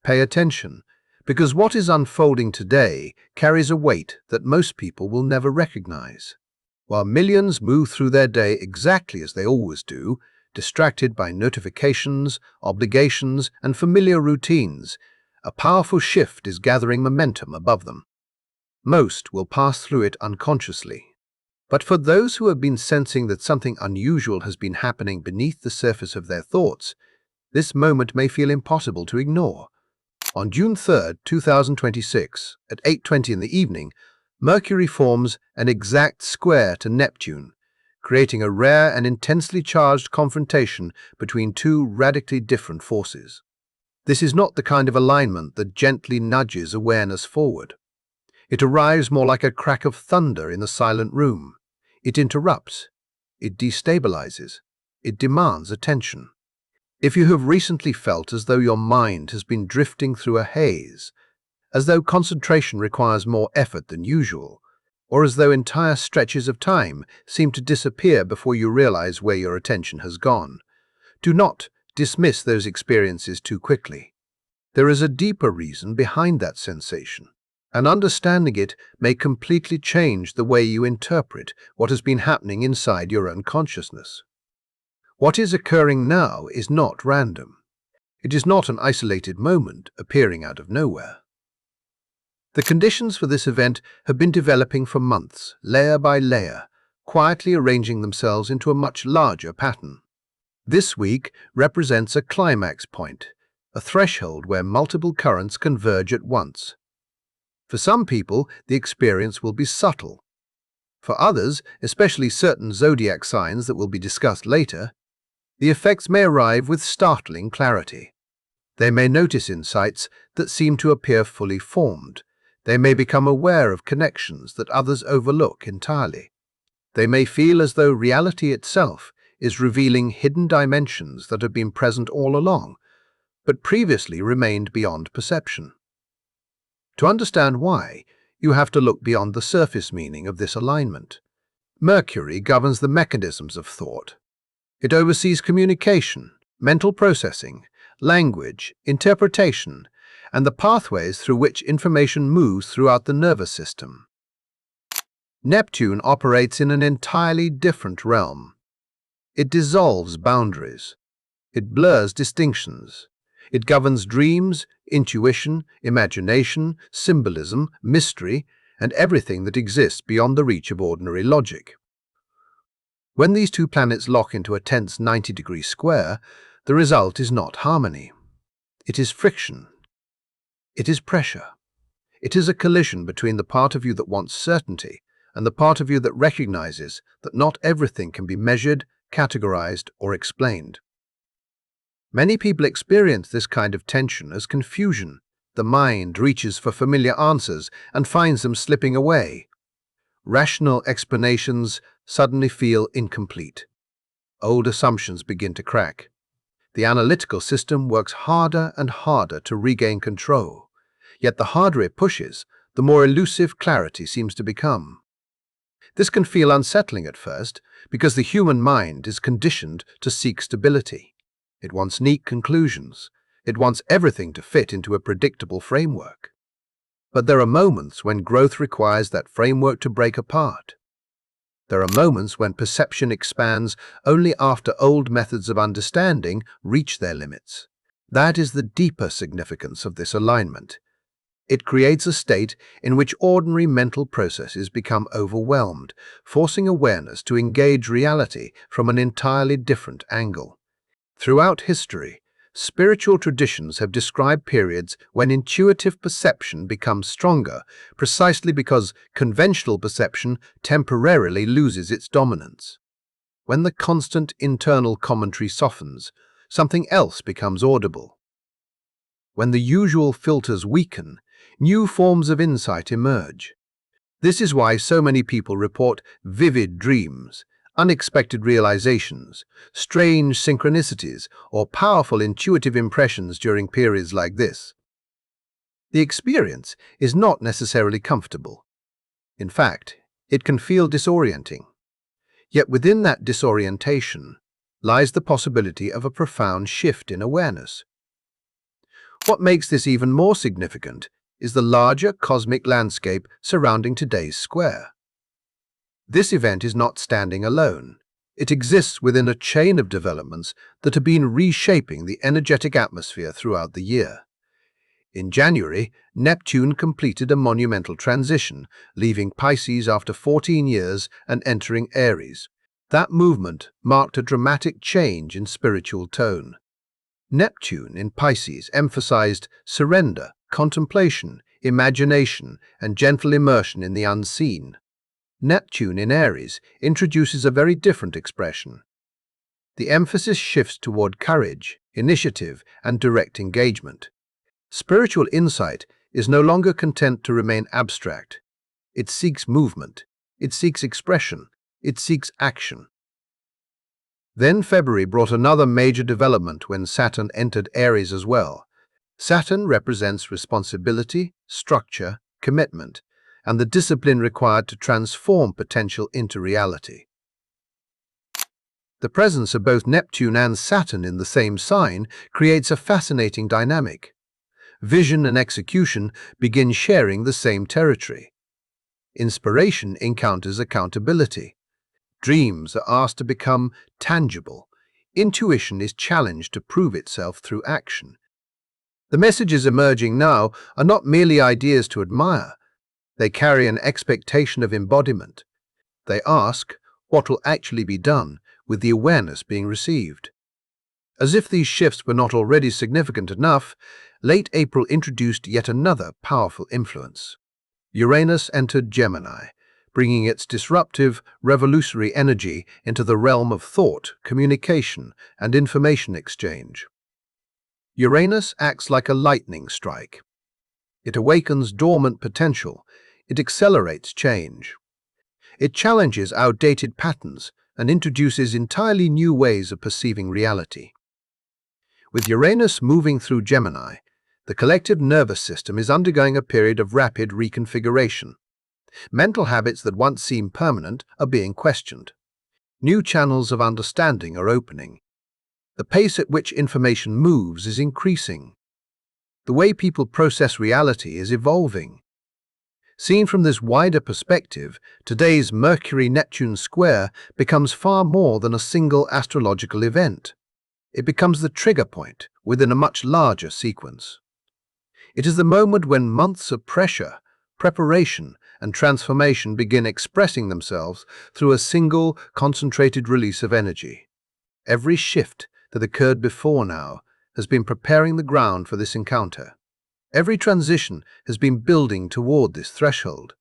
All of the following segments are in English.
Pay attention, because what is unfolding today carries a weight that most people will never recognize. While millions move through their day exactly as they always do, distracted by notifications, obligations, and familiar routines, a powerful shift is gathering momentum above them. Most will pass through it unconsciously. But for those who have been sensing that something unusual has been happening beneath the surface of their thoughts, this moment may feel impossible to ignore. On June 3, 2026, at 8:20 in the evening, Mercury forms an exact square to Neptune, creating a rare and intensely charged confrontation between two radically different forces. This is not the kind of alignment that gently nudges awareness forward. It arrives more like a crack of thunder in a silent room. It interrupts, it destabilizes, it demands attention. If you have recently felt as though your mind has been drifting through a haze, as though concentration requires more effort than usual, or as though entire stretches of time seem to disappear before you realize where your attention has gone, do not dismiss those experiences too quickly. There is a deeper reason behind that sensation, and understanding it may completely change the way you interpret what has been happening inside your own consciousness. What is occurring now is not random. It is not an isolated moment appearing out of nowhere. The conditions for this event have been developing for months, layer by layer, quietly arranging themselves into a much larger pattern. This week represents a climax point, a threshold where multiple currents converge at once. For some people, the experience will be subtle. For others, especially certain zodiac signs that will be discussed later, the effects may arrive with startling clarity. They may notice insights that seem to appear fully formed. They may become aware of connections that others overlook entirely. They may feel as though reality itself is revealing hidden dimensions that have been present all along, but previously remained beyond perception. To understand why, you have to look beyond the surface meaning of this alignment. Mercury governs the mechanisms of thought. It oversees communication, mental processing, language, interpretation, and the pathways through which information moves throughout the nervous system. Neptune operates in an entirely different realm. It dissolves boundaries. It blurs distinctions. It governs dreams, intuition, imagination, symbolism, mystery, and everything that exists beyond the reach of ordinary logic. When these two planets lock into a tense 90-degree square, the result is not harmony. It is friction. It is pressure. It is a collision between the part of you that wants certainty and the part of you that recognizes that not everything can be measured, categorized, or explained. Many people experience this kind of tension as confusion. The mind reaches for familiar answers and finds them slipping away. Rational explanations suddenly feel incomplete. Old assumptions begin to crack. The analytical system works harder and harder to regain control. Yet the harder it pushes, the more elusive clarity seems to become. This can feel unsettling at first because the human mind is conditioned to seek stability. It wants neat conclusions. It wants everything to fit into a predictable framework. But there are moments when growth requires that framework to break apart. There are moments when perception expands only after old methods of understanding reach their limits. That is the deeper significance of this alignment. It creates a state in which ordinary mental processes become overwhelmed, forcing awareness to engage reality from an entirely different angle. Throughout history, spiritual traditions have described periods when intuitive perception becomes stronger, precisely because conventional perception temporarily loses its dominance. When the constant internal commentary softens, something else becomes audible. When the usual filters weaken, new forms of insight emerge. This is why so many people report vivid dreams, unexpected realizations, strange synchronicities, or powerful intuitive impressions during periods like this. The experience is not necessarily comfortable. In fact, it can feel disorienting. Yet within that disorientation lies the possibility of a profound shift in awareness. What makes this even more significant is the larger cosmic landscape surrounding today's square. This event is not standing alone. It exists within a chain of developments that have been reshaping the energetic atmosphere throughout the year. In January, Neptune completed a monumental transition, leaving Pisces after 14 years and entering Aries. That movement marked a dramatic change in spiritual tone. Neptune in Pisces emphasized surrender, contemplation, imagination, and gentle immersion in the unseen. Neptune in Aries introduces a very different expression. The emphasis shifts toward courage, initiative, and direct engagement. Spiritual insight is no longer content to remain abstract. It seeks movement, it seeks expression, it seeks action. Then February brought another major development when Saturn entered Aries as well. Saturn represents responsibility, structure, commitment, and the discipline required to transform potential into reality. The presence of both Neptune and Saturn in the same sign creates a fascinating dynamic. Vision and execution begin sharing the same territory. Inspiration encounters accountability. Dreams are asked to become tangible. Intuition is challenged to prove itself through action. The messages emerging now are not merely ideas to admire. They carry an expectation of embodiment. They ask what will actually be done with the awareness being received. As if these shifts were not already significant enough, late April introduced yet another powerful influence. Uranus entered Gemini, bringing its disruptive, revolutionary energy into the realm of thought, communication, and information exchange. Uranus acts like a lightning strike. It awakens dormant potential. It accelerates change. It challenges outdated patterns and introduces entirely new ways of perceiving reality. With Uranus moving through Gemini, the collective nervous system is undergoing a period of rapid reconfiguration. Mental habits that once seemed permanent are being questioned. New channels of understanding are opening. The pace at which information moves is increasing. The way people process reality is evolving. Seen from this wider perspective, today's Mercury-Neptune square becomes far more than a single astrological event. It becomes the trigger point within a much larger sequence. It is the moment when months of pressure, preparation, and transformation begin expressing themselves through a single, concentrated release of energy. Every shift that occurred before now has been preparing the ground for this encounter. Every transition has been building toward this threshold.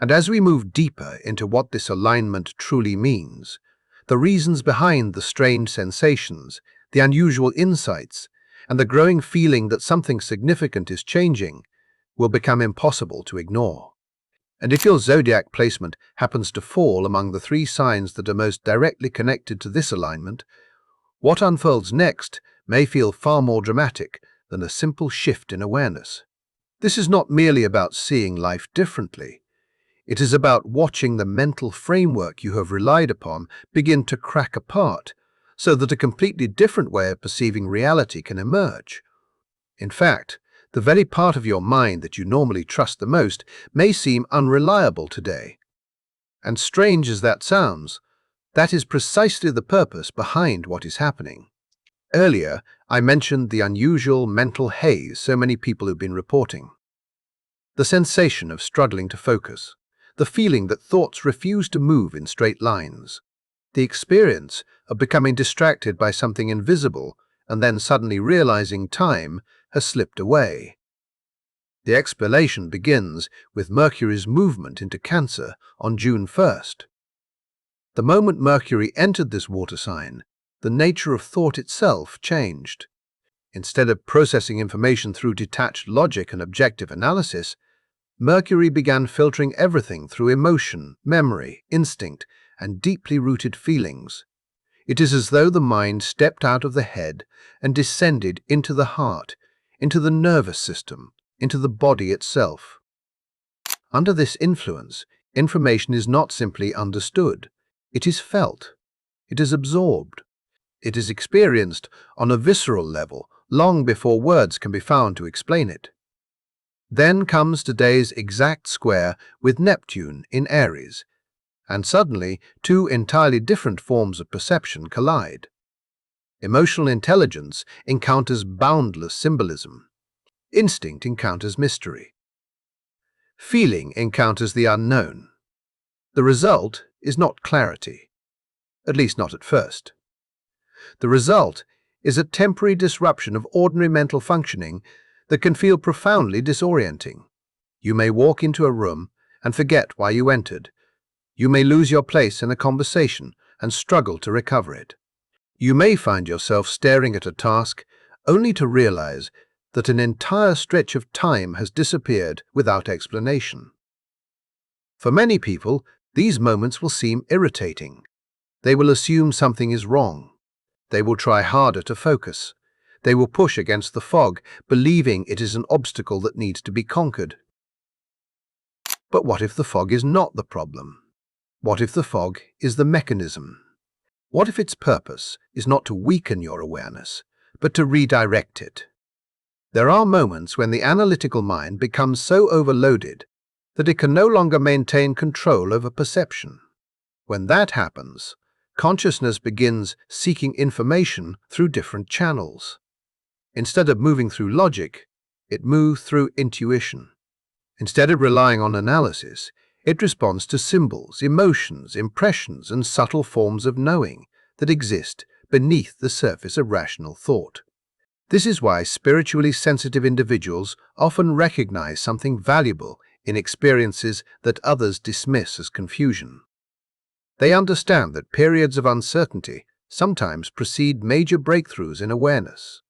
And as we move deeper into what this alignment truly means, the reasons behind the strange sensations, the unusual insights, and the growing feeling that something significant is changing will become impossible to ignore. And if your zodiac placement happens to fall among the 3 signs that are most directly connected to this alignment, what unfolds next may feel far more dramatic than a simple shift in awareness. This is not merely about seeing life differently. It is about watching the mental framework you have relied upon begin to crack apart, so that a completely different way of perceiving reality can emerge. In fact, the very part of your mind that you normally trust the most may seem unreliable today. And strange as that sounds, that is precisely the purpose behind what is happening. Earlier, I mentioned the unusual mental haze so many people have been reporting. The sensation of struggling to focus, the feeling that thoughts refuse to move in straight lines, the experience of becoming distracted by something invisible and then suddenly realizing time has slipped away. The explanation begins with Mercury's movement into Cancer on June 1st. The moment Mercury entered this water sign, the nature of thought itself changed. Instead of processing information through detached logic and objective analysis, Mercury began filtering everything through emotion, memory, instinct, and deeply rooted feelings. It is as though the mind stepped out of the head and descended into the heart, into the nervous system, into the body itself. Under this influence, information is not simply understood. It is felt. It is absorbed. It is experienced on a visceral level, long before words can be found to explain it. Then comes today's exact square with Neptune in Aries, and suddenly two entirely different forms of perception collide. Emotional intelligence encounters boundless symbolism. Instinct encounters mystery. Feeling encounters the unknown. The result is not clarity, at least not at first. The result is a temporary disruption of ordinary mental functioning that can feel profoundly disorienting. You may walk into a room and forget why you entered. You may lose your place in a conversation and struggle to recover it. You may find yourself staring at a task only to realize that an entire stretch of time has disappeared without explanation. For many people, these moments will seem irritating. They will assume something is wrong. They will try harder to focus. They will push against the fog, believing it is an obstacle that needs to be conquered. But what if the fog is not the problem? What if the fog is the mechanism? What if its purpose is not to weaken your awareness, but to redirect it? There are moments when the analytical mind becomes so overloaded that it can no longer maintain control over perception. When that happens, consciousness begins seeking information through different channels. Instead of moving through logic, it moves through intuition. Instead of relying on analysis, it responds to symbols, emotions, impressions, and subtle forms of knowing that exist beneath the surface of rational thought. This is why spiritually sensitive individuals often recognize something valuable in experiences that others dismiss as confusion. They understand that periods of uncertainty sometimes precede major breakthroughs in awareness.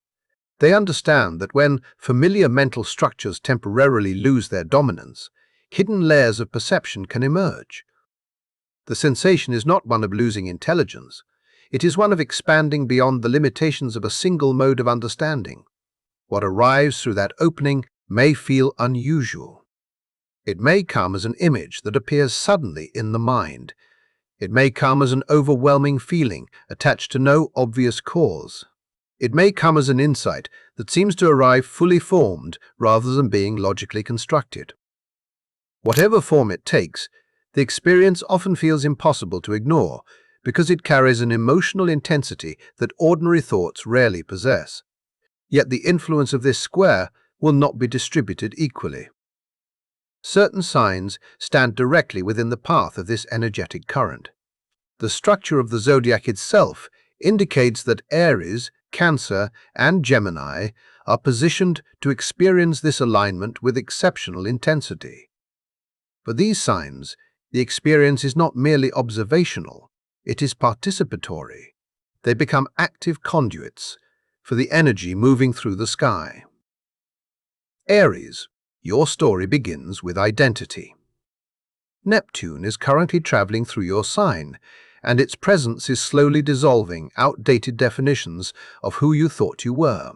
They understand that when familiar mental structures temporarily lose their dominance, hidden layers of perception can emerge. The sensation is not one of losing intelligence. It is one of expanding beyond the limitations of a single mode of understanding. What arrives through that opening may feel unusual. It may come as an image that appears suddenly in the mind. It may come as an overwhelming feeling attached to no obvious cause. It may come as an insight that seems to arrive fully formed rather than being logically constructed. Whatever form it takes, the experience often feels impossible to ignore because it carries an emotional intensity that ordinary thoughts rarely possess. Yet the influence of this square will not be distributed equally. Certain signs stand directly within the path of this energetic current. The structure of the zodiac itself indicates that Aries, Cancer, and Gemini are positioned to experience this alignment with exceptional intensity. For these signs, the experience is not merely observational, it is participatory. They become active conduits for the energy moving through the sky. Aries, your story begins with identity. Neptune is currently traveling through your sign, and its presence is slowly dissolving outdated definitions of who you thought you were.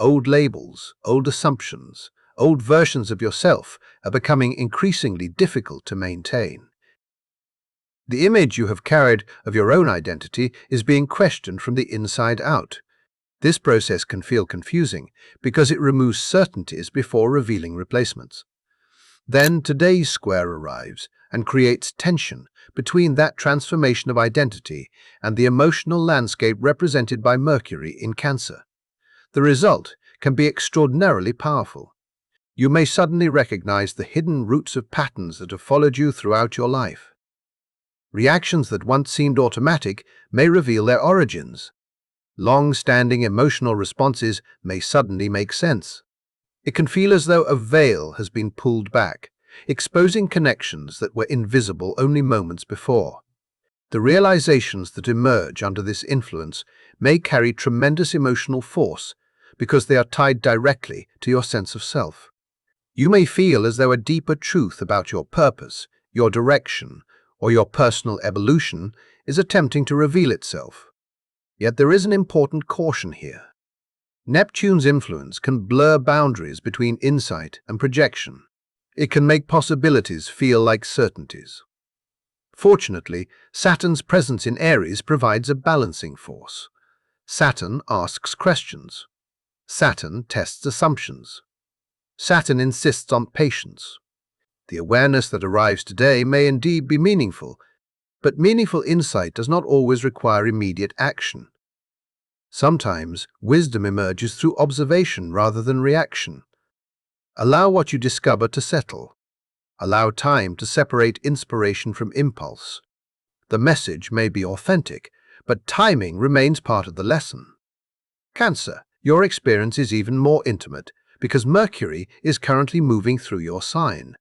Old labels, old assumptions, old versions of yourself are becoming increasingly difficult to maintain. The image you have carried of your own identity is being questioned from the inside out. This process can feel confusing because it removes certainties before revealing replacements. Then today's square arrives and creates tension between that transformation of identity and the emotional landscape represented by Mercury in Cancer. The result can be extraordinarily powerful. You may suddenly recognize the hidden roots of patterns that have followed you throughout your life. Reactions that once seemed automatic may reveal their origins. Long-standing emotional responses may suddenly make sense. It can feel as though a veil has been pulled back, exposing connections that were invisible only moments before. The realizations that emerge under this influence may carry tremendous emotional force because they are tied directly to your sense of self. You may feel as though a deeper truth about your purpose, your direction, or your personal evolution is attempting to reveal itself. Yet there is an important caution here. Neptune's influence can blur boundaries between insight and projection. It can make possibilities feel like certainties. Fortunately, Saturn's presence in Aries provides a balancing force. Saturn asks questions. Saturn tests assumptions. Saturn insists on patience. The awareness that arrives today may indeed be meaningful, but meaningful insight does not always require immediate action. Sometimes wisdom emerges through observation rather than reaction. Allow what you discover to settle. Allow time to separate inspiration from impulse. The message may be authentic, but timing remains part of the lesson. Cancer, your experience is even more intimate because Mercury is currently moving through your sign.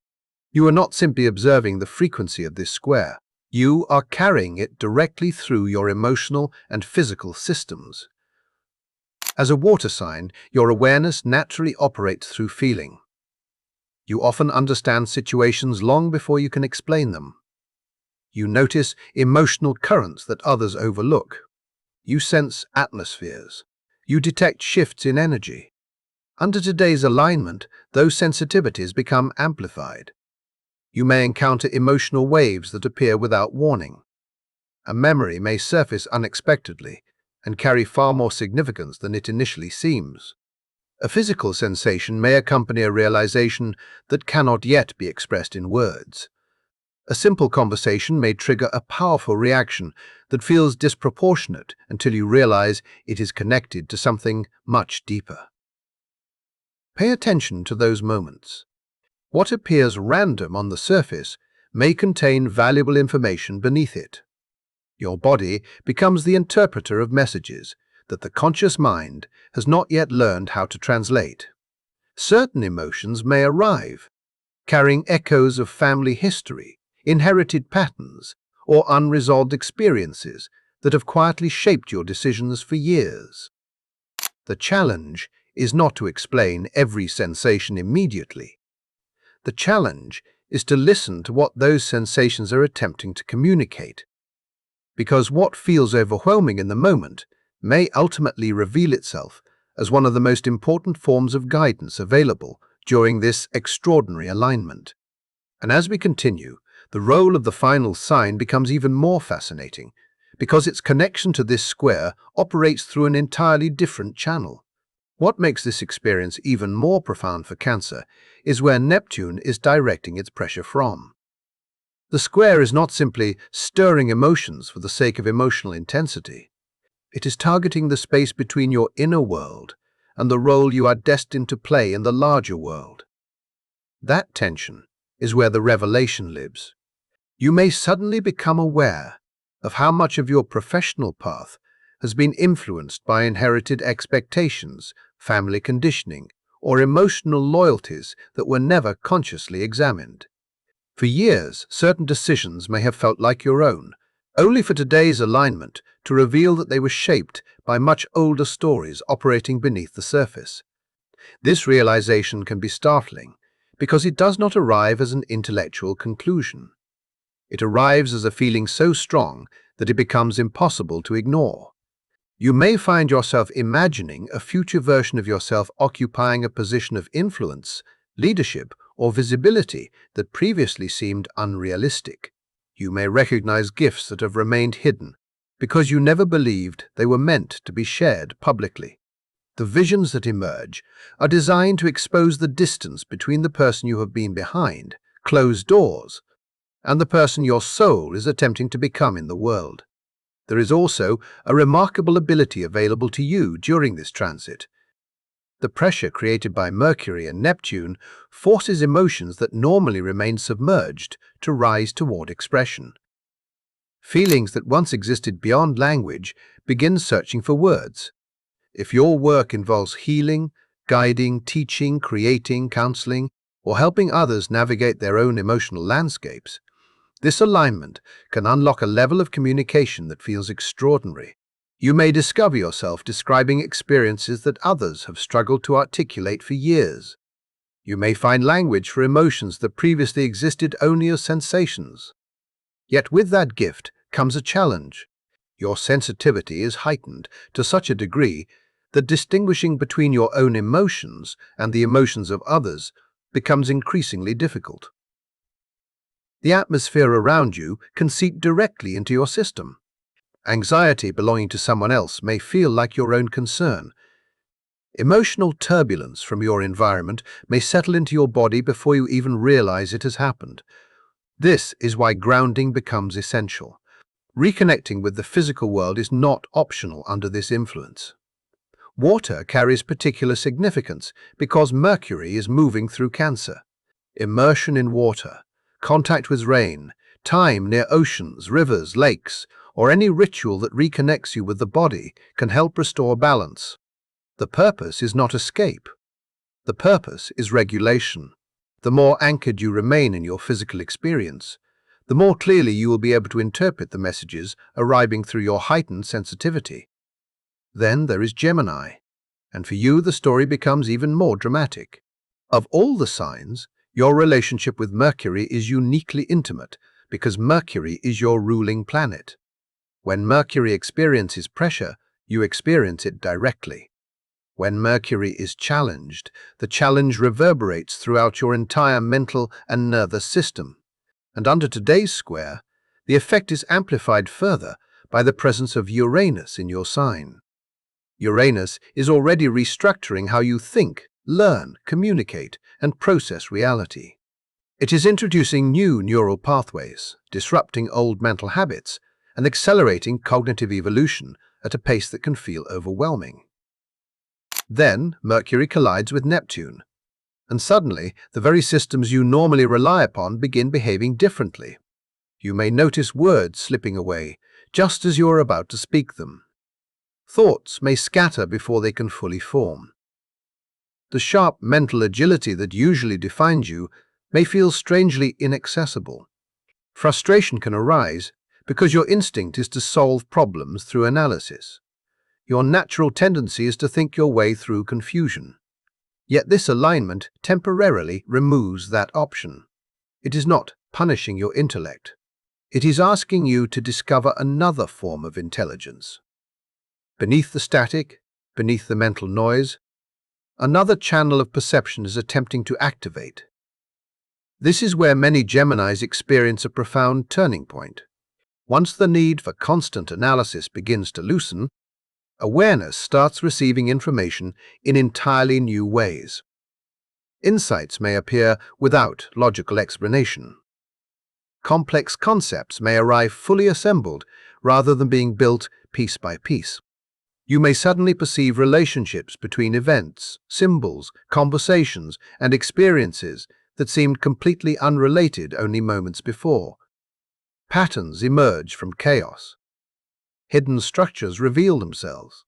You are not simply observing the frequency of this square. You are carrying it directly through your emotional and physical systems. As a water sign, your awareness naturally operates through feeling. You often understand situations long before you can explain them. You notice emotional currents that others overlook. You sense atmospheres. You detect shifts in energy. Under today's alignment, those sensitivities become amplified. You may encounter emotional waves that appear without warning. A memory may surface unexpectedly and carry far more significance than it initially seems. A physical sensation may accompany a realization that cannot yet be expressed in words. A simple conversation may trigger a powerful reaction that feels disproportionate until you realize it is connected to something much deeper. Pay attention to those moments. What appears random on the surface may contain valuable information beneath it. Your body becomes the interpreter of messages that the conscious mind has not yet learned how to translate. Certain emotions may arrive, carrying echoes of family history, inherited patterns, or unresolved experiences that have quietly shaped your decisions for years. The challenge is not to explain every sensation immediately. The challenge is to listen to what those sensations are attempting to communicate. Because what feels overwhelming in the moment may ultimately reveal itself as one of the most important forms of guidance available during this extraordinary alignment. And as we continue, the role of the final sign becomes even more fascinating because its connection to this square operates through an entirely different channel. What makes this experience even more profound for Cancer is where Neptune is directing its pressure from. The square is not simply stirring emotions for the sake of emotional intensity. It is targeting the space between your inner world and the role you are destined to play in the larger world. That tension is where the revelation lives. You may suddenly become aware of how much of your professional path has been influenced by inherited expectations, family conditioning, or emotional loyalties that were never consciously examined. For years, certain decisions may have felt like your own, only for today's alignment to reveal that they were shaped by much older stories operating beneath the surface. This realization can be startling because it does not arrive as an intellectual conclusion. It arrives as a feeling so strong that it becomes impossible to ignore. You may find yourself imagining a future version of yourself occupying a position of influence, leadership, or visibility that previously seemed unrealistic. You may recognize gifts that have remained hidden because you never believed they were meant to be shared publicly. The visions that emerge are designed to expose the distance between the person you have been behind, closed doors, and the person your soul is attempting to become in the world. There is also a remarkable ability available to you during this transit. The pressure created by Mercury and Neptune forces emotions that normally remain submerged to rise toward expression. Feelings that once existed beyond language begin searching for words. If your work involves healing, guiding, teaching, creating, counseling, or helping others navigate their own emotional landscapes, this alignment can unlock a level of communication that feels extraordinary. You may discover yourself describing experiences that others have struggled to articulate for years. You may find language for emotions that previously existed only as sensations. Yet with that gift comes a challenge. Your sensitivity is heightened to such a degree that distinguishing between your own emotions and the emotions of others becomes increasingly difficult. The atmosphere around you can seep directly into your system. Anxiety belonging to someone else may feel like your own concern. Emotional turbulence from your environment may settle into your body before you even realize it has happened. This is why grounding becomes essential. Reconnecting with the physical world is not optional under this influence. Water carries particular significance because Mercury is moving through Cancer. Immersion in water, contact with rain, time near oceans, rivers, lakes, or any ritual that reconnects you with the body can help restore balance. The purpose is not escape. The purpose is regulation. The more anchored you remain in your physical experience, the more clearly you will be able to interpret the messages arriving through your heightened sensitivity. Then there is Gemini, and for you the story becomes even more dramatic. Of all the signs, your relationship with Mercury is uniquely intimate because Mercury is your ruling planet. When Mercury experiences pressure, you experience it directly. When Mercury is challenged, the challenge reverberates throughout your entire mental and nervous system. And under today's square, the effect is amplified further by the presence of Uranus in your sign. Uranus is already restructuring how you think, learn, communicate, and process reality. It is introducing new neural pathways, disrupting old mental habits, and accelerating cognitive evolution at a pace that can feel overwhelming. Then Mercury collides with Neptune, and suddenly the very systems you normally rely upon begin behaving differently. You may notice words slipping away just as you are about to speak them. Thoughts may scatter before they can fully form. The sharp mental agility that usually defines you may feel strangely inaccessible. Frustration can arise because your instinct is to solve problems through analysis. Your natural tendency is to think your way through confusion. Yet this alignment temporarily removes that option. It is not punishing your intellect. It is asking you to discover another form of intelligence. Beneath the static, beneath the mental noise, another channel of perception is attempting to activate. This is where many Geminis experience a profound turning point. Once the need for constant analysis begins to loosen, awareness starts receiving information in entirely new ways. Insights may appear without logical explanation. Complex concepts may arrive fully assembled rather than being built piece by piece. You may suddenly perceive relationships between events, symbols, conversations, and experiences that seemed completely unrelated only moments before. Patterns emerge from chaos. Hidden structures reveal themselves.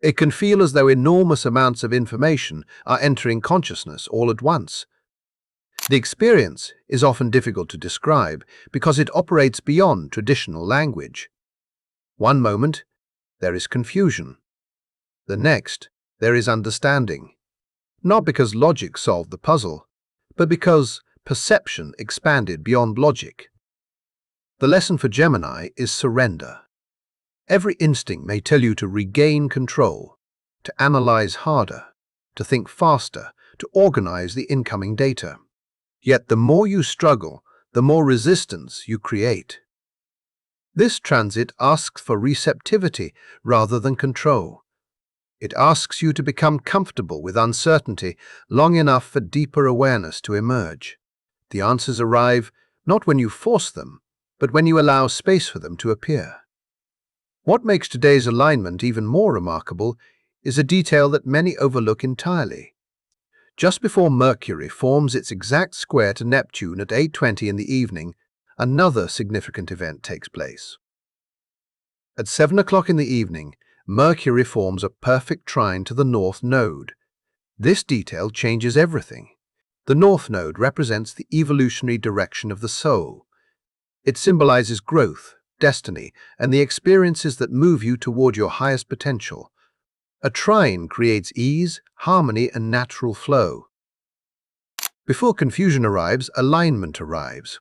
It can feel as though enormous amounts of information are entering consciousness all at once. The experience is often difficult to describe because it operates beyond traditional language. One moment, there is confusion. The next, there is understanding. Not because logic solved the puzzle, but because perception expanded beyond logic. The lesson for Gemini is surrender. Every instinct may tell you to regain control, to analyze harder, to think faster, to organize the incoming data. Yet the more you struggle, the more resistance you create. This transit asks for receptivity rather than control. It asks you to become comfortable with uncertainty long enough for deeper awareness to emerge. The answers arrive not when you force them, but when you allow space for them to appear. What makes today's alignment even more remarkable is a detail that many overlook entirely. Just before Mercury forms its exact square to Neptune at 8:20 in the evening, another significant event takes place. At 7 o'clock in the evening, Mercury forms a perfect trine to the North Node. This detail changes everything. The North Node represents the evolutionary direction of the soul. It symbolizes growth, destiny, and the experiences that move you toward your highest potential. A trine creates ease, harmony, and natural flow. Before confusion arrives, alignment arrives.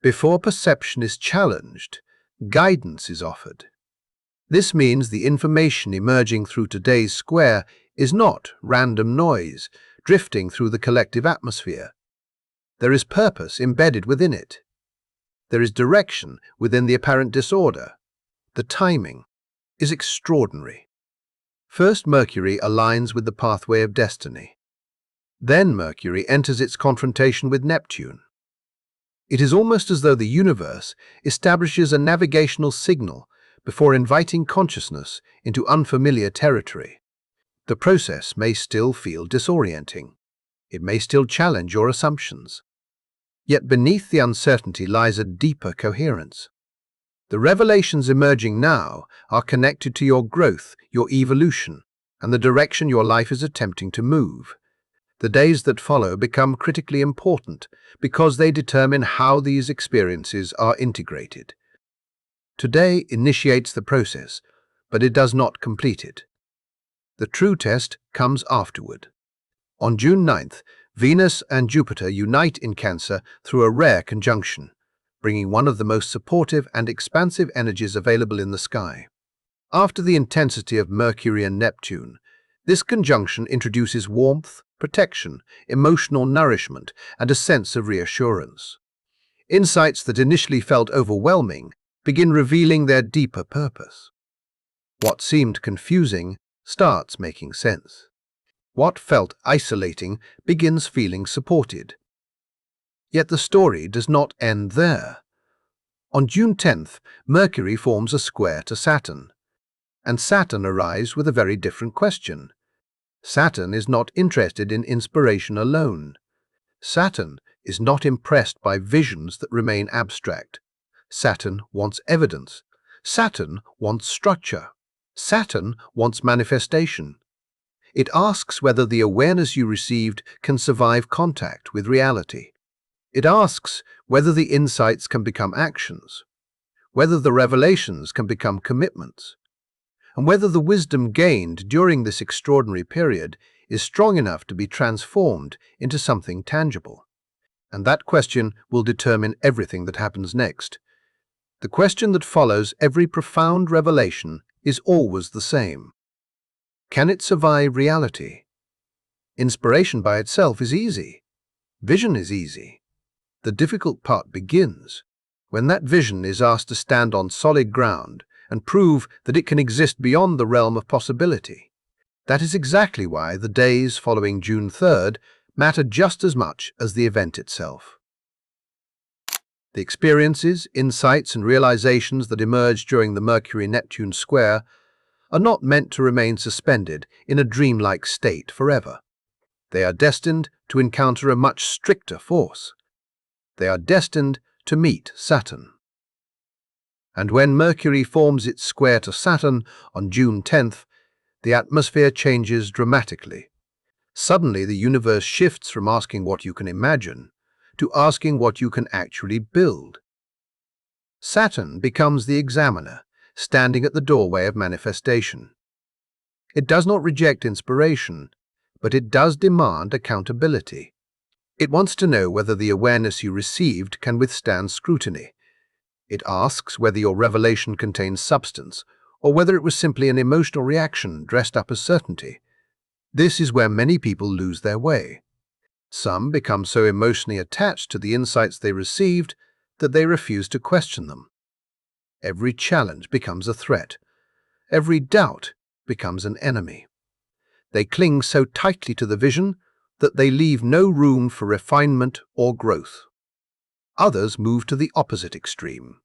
Before perception is challenged, guidance is offered. This means the information emerging through today's square is not random noise drifting through the collective atmosphere. There is purpose embedded within it. There is direction within the apparent disorder. The timing is extraordinary. First, Mercury aligns with the pathway of destiny. Then Mercury enters its confrontation with Neptune. It is almost as though the universe establishes a navigational signal before inviting consciousness into unfamiliar territory. The process may still feel disorienting. It may still challenge your assumptions. Yet beneath the uncertainty lies a deeper coherence. The revelations emerging now are connected to your growth, your evolution, and the direction your life is attempting to move. The days that follow become critically important because they determine how these experiences are integrated. Today initiates the process, but it does not complete it. The true test comes afterward. On June 9th, Venus and Jupiter unite in Cancer through a rare conjunction, bringing one of the most supportive and expansive energies available in the sky. After the intensity of Mercury and Neptune, this conjunction introduces warmth, protection, emotional nourishment, and a sense of reassurance. Insights that initially felt overwhelming begin revealing their deeper purpose. What seemed confusing starts making sense. What felt isolating begins feeling supported. Yet the story does not end there. On June 10th, Mercury forms a square to Saturn. And Saturn arrives with a very different question. Saturn is not interested in inspiration alone. Saturn is not impressed by visions that remain abstract. Saturn wants evidence. Saturn wants structure. Saturn wants manifestation. It asks whether the awareness you received can survive contact with reality. It asks whether the insights can become actions, whether the revelations can become commitments, and whether the wisdom gained during this extraordinary period is strong enough to be transformed into something tangible. And that question will determine everything that happens next. The question that follows every profound revelation is always the same. Can it survive reality? Inspiration by itself is easy. Vision is easy. The difficult part begins when that vision is asked to stand on solid ground and prove that it can exist beyond the realm of possibility. That is exactly why the days following June 3rd matter just as much as the event itself. The experiences, insights, and realizations that emerge during the Mercury-Neptune square are not meant to remain suspended in a dreamlike state forever. They are destined to encounter a much stricter force. They are destined to meet Saturn. And when Mercury forms its square to Saturn on June 10th, the atmosphere changes dramatically. Suddenly, the universe shifts from asking what you can imagine to asking what you can actually build. Saturn becomes the examiner, standing at the doorway of manifestation. It does not reject inspiration, but it does demand accountability. It wants to know whether the awareness you received can withstand scrutiny. It asks whether your revelation contains substance, or whether it was simply an emotional reaction dressed up as certainty. This is where many people lose their way. Some become so emotionally attached to the insights they received that they refuse to question them. Every challenge becomes a threat. Every doubt becomes an enemy. They cling so tightly to the vision that they leave no room for refinement or growth. Others move to the opposite extreme.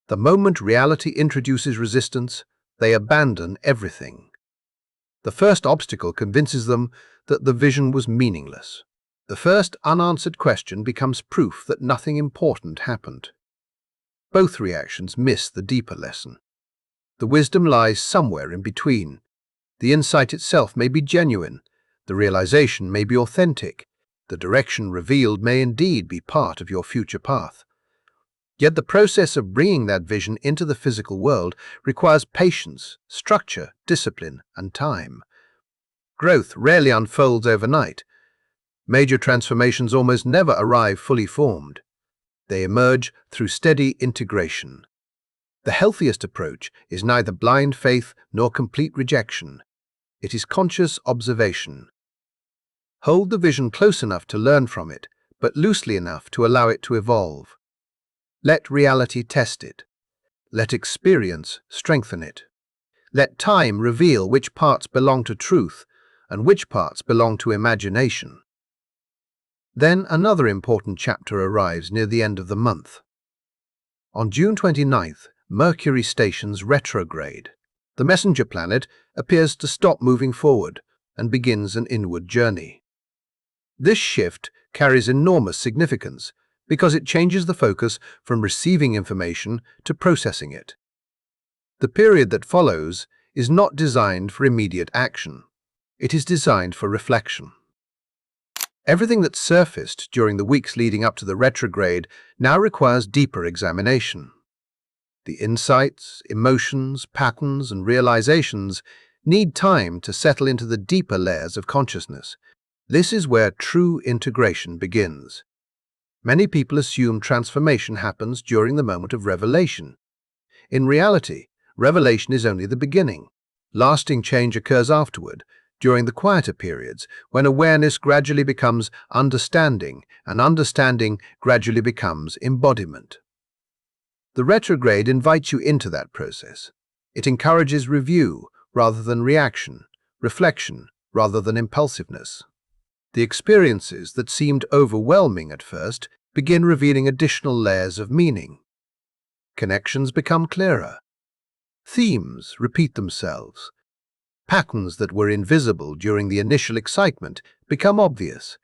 The moment reality introduces resistance, they abandon everything. The first obstacle convinces them that the vision was meaningless. The first unanswered question becomes proof that nothing important happened. Both reactions miss the deeper lesson. The wisdom lies somewhere in between. The insight itself may be genuine, the realization may be authentic, the direction revealed may indeed be part of your future path. Yet the process of bringing that vision into the physical world requires patience, structure, discipline, and time. Growth rarely unfolds overnight. Major transformations almost never arrive fully formed. They emerge through steady integration. The healthiest approach is neither blind faith nor complete rejection. It is conscious observation. Hold the vision close enough to learn from it, but loosely enough to allow it to evolve. Let reality test it. Let experience strengthen it. Let time reveal which parts belong to truth and which parts belong to imagination. Then another important chapter arrives near the end of the month. On June 29th, Mercury stations retrograde. The messenger planet appears to stop moving forward and begins an inward journey. This shift carries enormous significance because it changes the focus from receiving information to processing it. The period that follows is not designed for immediate action. It is designed for reflection. Everything that surfaced during the weeks leading up to the retrograde now requires deeper examination. The insights, emotions, patterns, and realizations need time to settle into the deeper layers of consciousness. This is where true integration begins. Many people assume transformation happens during the moment of revelation. In reality, revelation is only the beginning. Lasting change occurs afterward, during the quieter periods, when awareness gradually becomes understanding, and understanding gradually becomes embodiment. The retrograde invites you into that process. It encourages review rather than reaction, reflection rather than impulsiveness. The experiences that seemed overwhelming at first begin revealing additional layers of meaning. Connections become clearer. Themes repeat themselves. Patterns that were invisible during the initial excitement become obvious.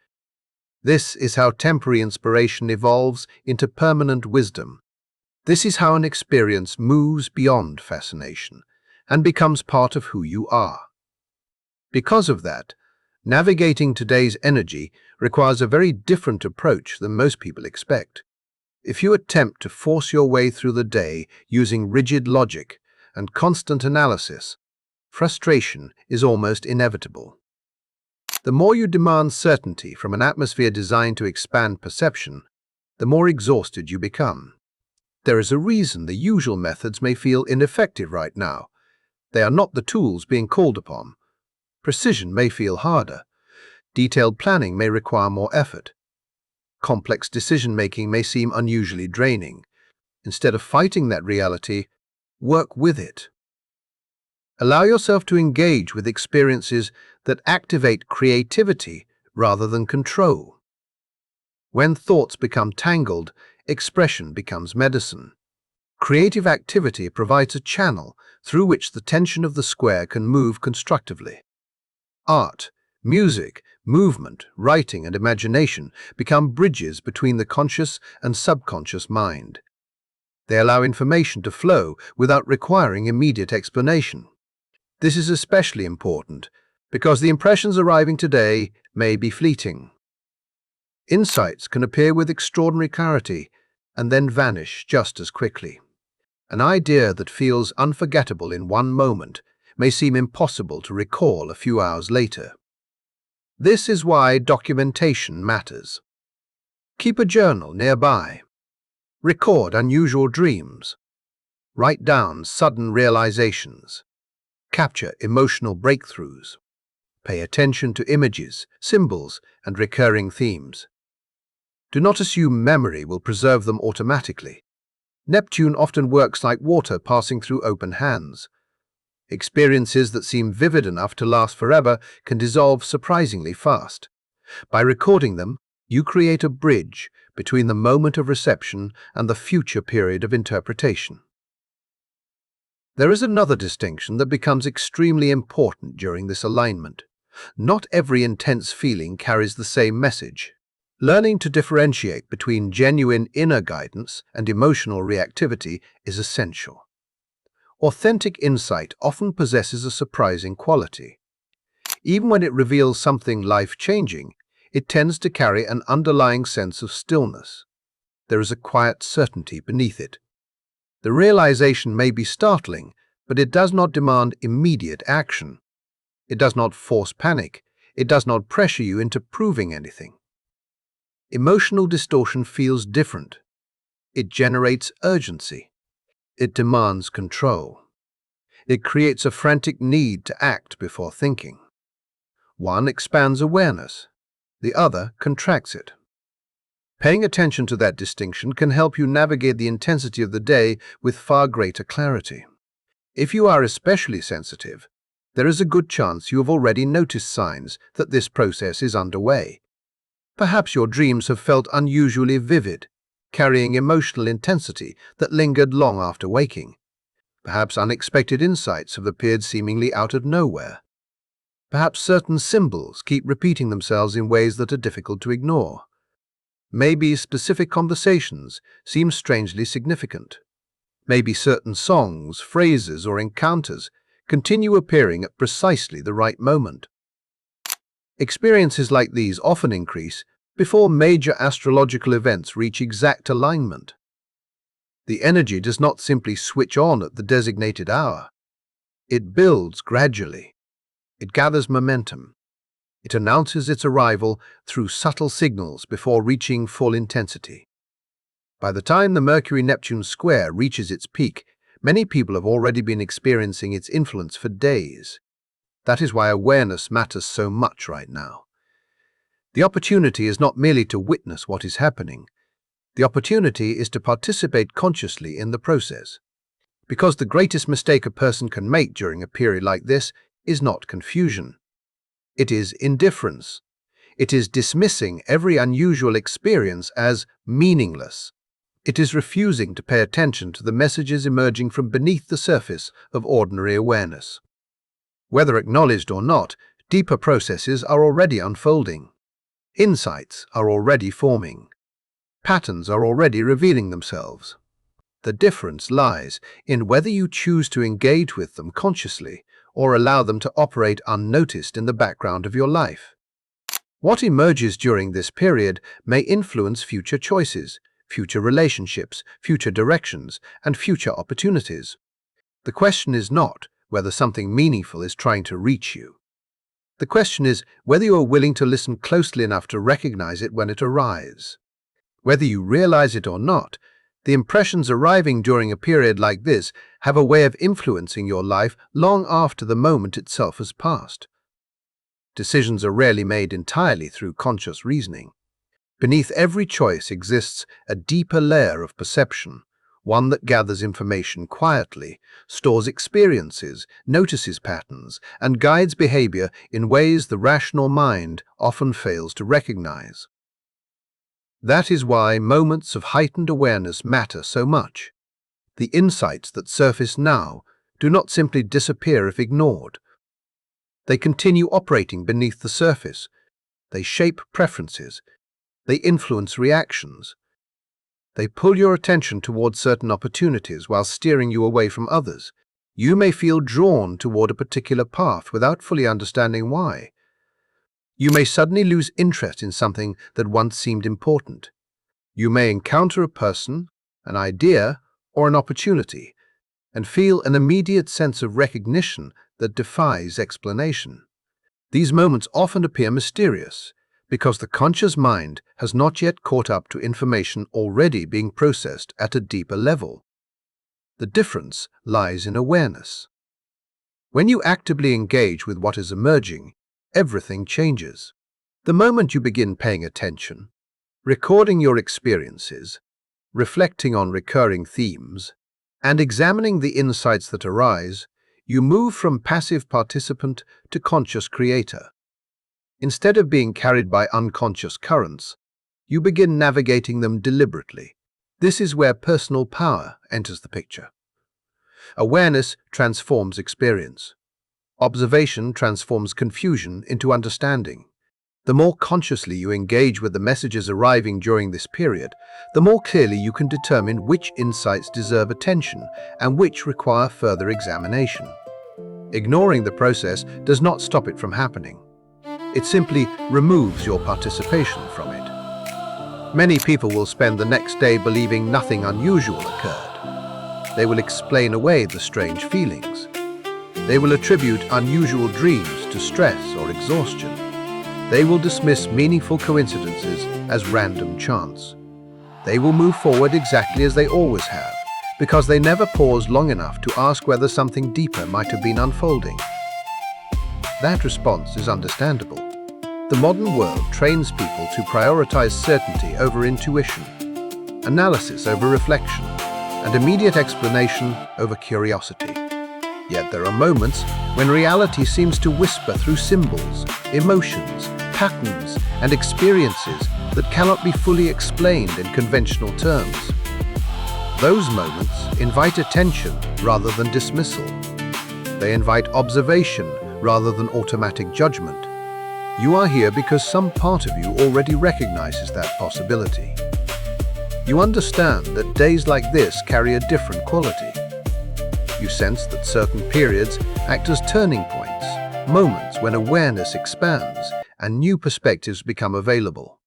This is how temporary inspiration evolves into permanent wisdom. This is how an experience moves beyond fascination and becomes part of who you are. Because of that, navigating today's energy requires a very different approach than most people expect. If you attempt to force your way through the day using rigid logic and constant analysis, frustration is almost inevitable. The more you demand certainty from an atmosphere designed to expand perception, the more exhausted you become. There is a reason the usual methods may feel ineffective right now. They are not the tools being called upon. Precision may feel harder. Detailed planning may require more effort. Complex decision-making may seem unusually draining. Instead of fighting that reality, work with it. Allow yourself to engage with experiences that activate creativity rather than control. When thoughts become tangled, expression becomes medicine. Creative activity provides a channel through which the tension of the square can move constructively. Art, music, movement, writing, and imagination become bridges between the conscious and subconscious mind. They allow information to flow without requiring immediate explanation. This is especially important because the impressions arriving today may be fleeting. Insights can appear with extraordinary clarity and then vanish just as quickly. An idea that feels unforgettable in one moment may seem impossible to recall a few hours later. This is why documentation matters. Keep a journal nearby. Record unusual dreams. Write down sudden realizations. Capture emotional breakthroughs. Pay attention to images, symbols, and recurring themes. Do not assume memory will preserve them automatically. Neptune often works like water passing through open hands. Experiences that seem vivid enough to last forever can dissolve surprisingly fast. By recording them, you create a bridge between the moment of reception and the future period of interpretation. There is another distinction that becomes extremely important during this alignment. Not every intense feeling carries the same message. Learning to differentiate between genuine inner guidance and emotional reactivity is essential. Authentic insight often possesses a surprising quality. Even when it reveals something life-changing, it tends to carry an underlying sense of stillness. There is a quiet certainty beneath it. The realization may be startling, but it does not demand immediate action. It does not force panic. It does not pressure you into proving anything. Emotional distortion feels different. It generates urgency. It demands control. It creates a frantic need to act before thinking. One expands awareness. The other contracts it. Paying attention to that distinction can help you navigate the intensity of the day with far greater clarity. If you are especially sensitive, there is a good chance you have already noticed signs that this process is underway. Perhaps your dreams have felt unusually vivid, carrying emotional intensity that lingered long after waking. Perhaps unexpected insights have appeared seemingly out of nowhere. Perhaps certain symbols keep repeating themselves in ways that are difficult to ignore. Maybe specific conversations seem strangely significant. Maybe certain songs, phrases, or encounters continue appearing at precisely the right moment. Experiences like these often increase before major astrological events reach exact alignment. The energy does not simply switch on at the designated hour. It builds gradually. It gathers momentum. It announces its arrival through subtle signals before reaching full intensity. By the time the Mercury-Neptune square reaches its peak, many people have already been experiencing its influence for days. That is why awareness matters so much right now. The opportunity is not merely to witness what is happening. The opportunity is to participate consciously in the process. Because the greatest mistake a person can make during a period like this is not confusion. It is indifference. It is dismissing every unusual experience as meaningless. It is refusing to pay attention to the messages emerging from beneath the surface of ordinary awareness. Whether acknowledged or not, deeper processes are already unfolding. Insights are already forming. Patterns are already revealing themselves. The difference lies in whether you choose to engage with them consciously or allow them to operate unnoticed in the background of your life. What emerges during this period may influence future choices, future relationships, future directions, and future opportunities. The question is not whether something meaningful is trying to reach you. The question is whether you are willing to listen closely enough to recognize it when it arrives. Whether you realize it or not, the impressions arriving during a period like this have a way of influencing your life long after the moment itself has passed. Decisions are rarely made entirely through conscious reasoning. Beneath every choice exists a deeper layer of perception, one that gathers information quietly, stores experiences, notices patterns, and guides behavior in ways the rational mind often fails to recognize. That is why moments of heightened awareness matter so much. The insights that surface now do not simply disappear if ignored. They continue operating beneath the surface. They shape preferences. They influence reactions. They pull your attention towards certain opportunities while steering you away from others. You may feel drawn toward a particular path without fully understanding why. You may suddenly lose interest in something that once seemed important. You may encounter a person, an idea, or an opportunity, and feel an immediate sense of recognition that defies explanation. These moments often appear mysterious because the conscious mind has not yet caught up to information already being processed at a deeper level. The difference lies in awareness. When you actively engage with what is emerging, everything changes. The moment you begin paying attention, recording your experiences, reflecting on recurring themes, and examining the insights that arise, you move from passive participant to conscious creator. Instead of being carried by unconscious currents, you begin navigating them deliberately. This is where personal power enters the picture. Awareness transforms experience. Observation transforms confusion into understanding. The more consciously you engage with the messages arriving during this period, the more clearly you can determine which insights deserve attention and which require further examination. Ignoring the process does not stop it from happening. It simply removes your participation from it. Many people will spend the next day believing nothing unusual occurred. They will explain away the strange feelings. They will attribute unusual dreams to stress or exhaustion. They will dismiss meaningful coincidences as random chance. They will move forward exactly as they always have, because they never paused long enough to ask whether something deeper might have been unfolding. That response is understandable. The modern world trains people to prioritize certainty over intuition, analysis over reflection, and immediate explanation over curiosity. Yet there are moments when reality seems to whisper through symbols, emotions, patterns, and experiences that cannot be fully explained in conventional terms. Those moments invite attention rather than dismissal. They invite observation rather than automatic judgment. You are here because some part of you already recognizes that possibility. You understand that days like this carry a different quality. You sense that certain periods act as turning points, moments when awareness expands and new perspectives become available.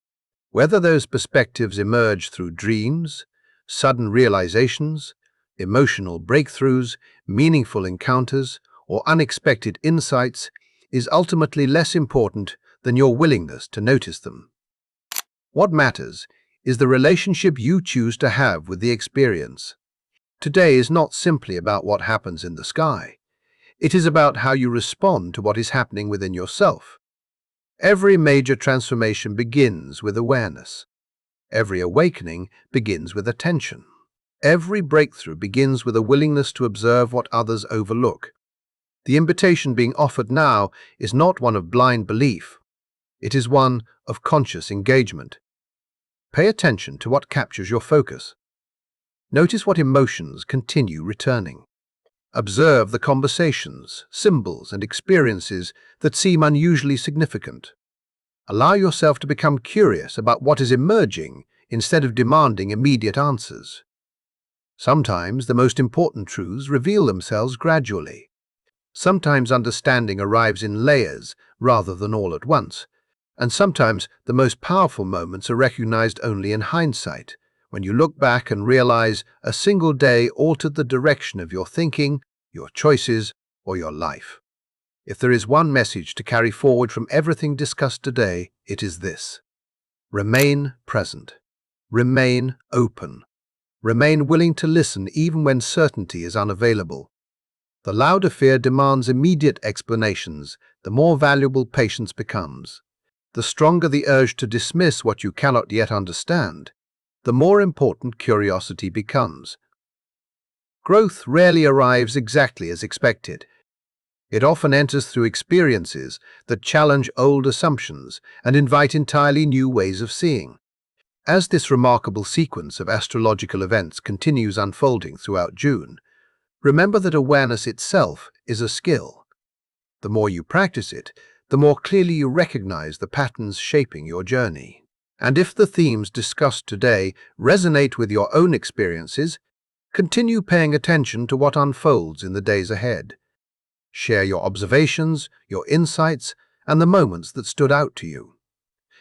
Whether those perspectives emerge through dreams, sudden realizations, emotional breakthroughs, meaningful encounters, or unexpected insights, is ultimately less important than your willingness to notice them. What matters is the relationship you choose to have with the experience. Today is not simply about what happens in the sky. It is about how you respond to what is happening within yourself. Every major transformation begins with awareness. Every awakening begins with attention. Every breakthrough begins with a willingness to observe what others overlook. The invitation being offered now is not one of blind belief. It is one of conscious engagement. Pay attention to what captures your focus. Notice what emotions continue returning. Observe the conversations, symbols, and experiences that seem unusually significant. Allow yourself to become curious about what is emerging instead of demanding immediate answers. Sometimes the most important truths reveal themselves gradually. Sometimes understanding arrives in layers rather than all at once, and sometimes the most powerful moments are recognized only in hindsight, when you look back and realize a single day altered the direction of your thinking, your choices, or your life. If there is one message to carry forward from everything discussed today, it is this: remain present, remain open, remain willing to listen even when certainty is unavailable. The louder fear demands immediate explanations, the more valuable patience becomes. The stronger the urge to dismiss what you cannot yet understand, the more important curiosity becomes. Growth rarely arrives exactly as expected. It often enters through experiences that challenge old assumptions and invite entirely new ways of seeing. As this remarkable sequence of astrological events continues unfolding throughout June, remember that awareness itself is a skill. The more you practice it, the more clearly you recognize the patterns shaping your journey. And if the themes discussed today resonate with your own experiences, continue paying attention to what unfolds in the days ahead. Share your observations, your insights, and the moments that stood out to you.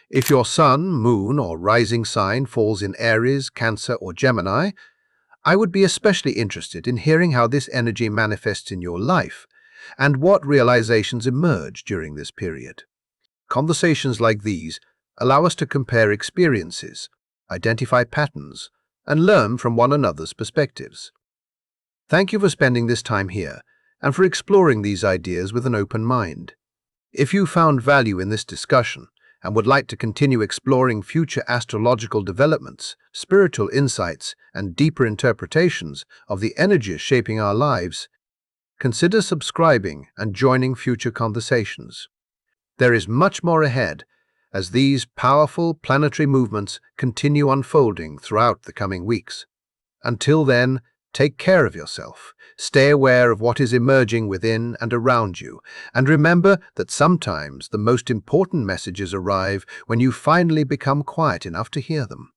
If your sun, moon, or rising sign falls in Aries, Cancer, or Gemini, I would be especially interested in hearing how this energy manifests in your life and what realizations emerge during this period. Conversations like these allow us to compare experiences, identify patterns, and learn from one another's perspectives. Thank you for spending this time here and for exploring these ideas with an open mind. If you found value in this discussion and would like to continue exploring future astrological developments, spiritual insights, and deeper interpretations of the energies shaping our lives, consider subscribing and joining future conversations. There is much more ahead as these powerful planetary movements continue unfolding throughout the coming weeks. Until then, take care of yourself, stay aware of what is emerging within and around you, and remember that sometimes the most important messages arrive when you finally become quiet enough to hear them.